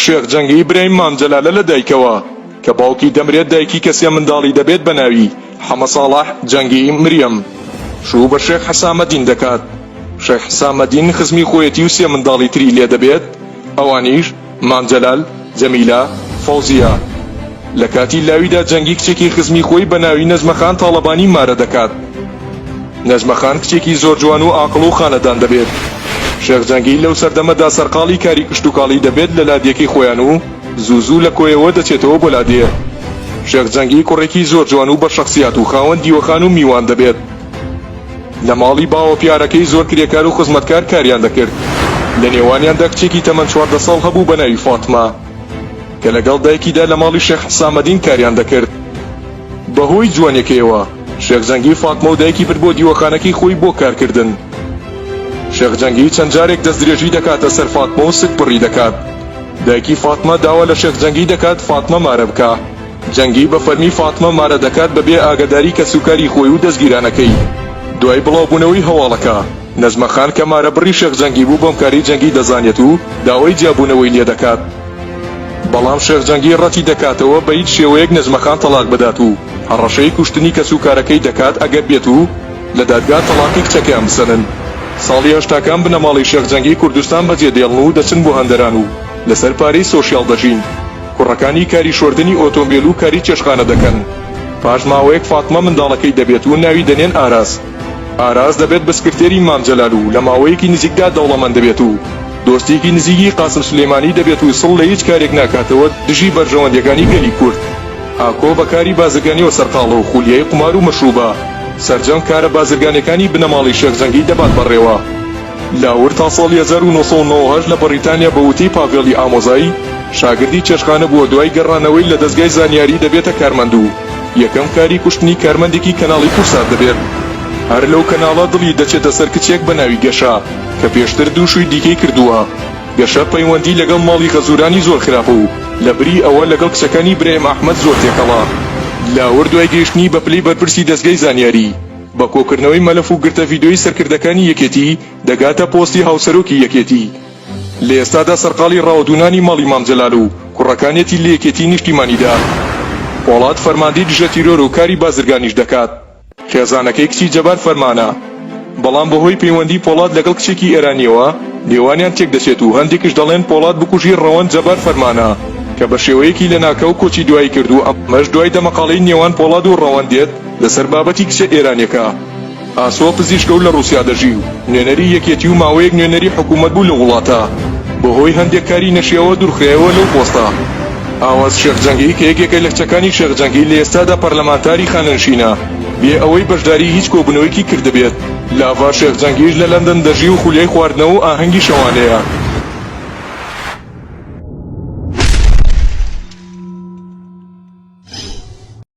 شێخ جەنگی برای مام جەلالە لە دایکەوە کە باوکی دەمرێت دایکی کەسێ منداڵی دەبێت بە ناوی حەمە ساڵح جەنگی مریەم شوو بە شێخ حەسامەدین دەکات. شێخ حەسامەدین خزمی خۆیەتی و سێ منداڵی تری لێ دەبێت، ئەوانیش مام جەلال، جەمیلە، فەوزیە. لە کاتی لاویدا جەنگی کچێکی خزمی خۆی بە ناوی نەزمەخان تاڵەبانی مارە دەکات. نەزمەخان کچێکی زۆر جوان و عاقڵ و خانەدان دەبێت. شێخ جەنگی لەو سەردەمەدا سەرقاڵی کاری کشتوکاڵی دەبێت لە لادێکی خۆیان و زوو لە کۆیەوە دەچێتەوە بۆ لادێ. شێخ جەنگی کوڕێکی زۆر جوان و بە شەخسیات و خاوەن دیوەخان و میوان دەبێت. لە ماڵی باوە پیارەکەی زۆر کرێکار و خزمەتکار کاریان دەکرد. لە نێوانیاندا کچێکی تەمەن 14 ساڵ هەبوو بە ناوی فاتمە کە لەگەڵ دایکیدا لە ماڵی شێخ حەسامەدین کاریان دەکرد. بەهۆی جوانیەکەیەوە شێخ جەنگی فاتمە و دایکی برد بۆ دیوەخانەکەی خۆی بۆ کارکردن. شێخ جەنگی چەند جارێک دەستدرێژی دەکاتە سەر فاتمە و سک بڕی دەکات. دایکی فاتمە داوا لە شێخ جەنگی دەکات فاتمە مارە بکە. جەنگی بە فەرمی فاتمە مارە دەکات بەبێ ئاگاداری کە سوکاری خۆی و دەستگیرانەکەی. دوای بڵاوبوونەوەی هەواڵەکە نەزمەخان کە مارە بڕی شێخ جەنگی بوو بۆم کاری جەنگی دەزانێت و داوای جیابوونەوەی لێ دەکات. بەڵام شێخ جەنگی ڕەتی دەکاتەوە بە هیچ شێوەیەک نەزمەخان تەلاق بدات و هەڕەشەی کوشتنی کە سوکارەکەی دەکات ئەگەر بێت و لە دادگا تەلاقی کچەکەیان بسەنن. ساڵی هەشتاکان بنەماڵی شێخ جەنگی کوردستان بەجێ دێڵن و دەچن بۆ هەندەران و لەسەر پارەی سۆشیاڵ دەژین. کوڕەکانی کاری شۆردنی ئۆتۆمبیل و کاری چێشخانە دەکەن. پاش ماوەیەک فاتمە منداڵەکەی دەبێت و ناوی دەنێن ئاراز. ئاراز دەبێت بە سکرتێری مام جەلال و لە ماوەیەکی نزیکدا دەوڵەمەند دەبێت و دۆستێکی نزیکی قاسم سلێمانی دەبێت و سڵ لە هیچ کارێک ناکاتەوە دژی بەرژەوەندەکانی گەلی کورد. ئاکۆ بەکاری بازرگانیەوە سەرقاڵە و خولیای قومار و مەشروبە. سەرجەم کارە بازرگانەکانی بنەماڵی شێخ جەنگی دەبات بەڕێوە. لاور تا ساڵی 1998 لە بەریتانیا بە وتەی پاڤێڵی ئامۆزایی شاگردی چێشخانە بووە دوای گەڕانەوەی لە دەستگای زانیاری دەبێتە کارمەند و یەکەم کاری کوشتنی کارمەندێکی کەناڵی کورسات دەبێت. هەر لەو کەناڵە دڵی دەچێتە سەر کچێک بە ناوی گەشە کە پێشتر دووشوی دیکەی کردووە. گەشە پەیوەندی لەگەڵ ماڵی خەزورانی زۆر خراپە و لە بری ئەوە لەگەڵ کچەکانی برێم ئەحمەد زۆر تێکەڵا. لاور دوای گەیشتنی بە پلەی بەرپرسی دەستگای زانیاری بە کۆکردنەوەی مەلەف و گرتە ڤیدۆی سەرکردەکانی یەکێتی دەگاتە پۆستی هاوسەرۆکی یەکێتی. لە ئێستادا سەرقاڵی ڕاوەدوونانی ماڵی مام جەلال و کوڕەکانێتی لە یەکێتی نیشتیمانیدا. وڵات فەرماندەی دژە تیرۆر و کاری بازرگانیش دەکات. خێزانەکەی کچی جەبار فەرمانە، بەڵام بەهۆی پەیوەندی پۆڵات لەگەڵ کچێکی ئێرانیەوە لێوانیان تێک دەچێت و هەندێکش دەڵێن پۆڵات بکوژی ڕەوەند جەبار فەرمانە کە بە شێوەیەکی لە ناکەو کۆچی دوایی کردو. ئەمەش دوای دەمەقاڵەی نێوان پۆڵات و ڕەوەند دێت لەسەر بابەتی کچە ئێرانیەکە. ئاسۆ پزیشکە و لە ڕووسیا دەژی و نوێنەری یەکێتی و ماوەیەک نوێنەری حکوومەت بوو لە وڵاتە. بەهۆی هەندێک کاری نەشیەوە دوورخرایەوە لەو پۆستە. ئاواز شێخ جەنگی کە یەکێکە لە کچەکانی شێخ جەنگی لە ئێستادا پەرلەمانتاری خانەنشینە بێ ئەوەی بەشداری هیچ کۆبوونەوەیەکی کردبێت. لاڤا شێخ جەنگیش لە لەندەن دەژی و خولیای خواردنەوە و ئاهەنگی شەوانەیە.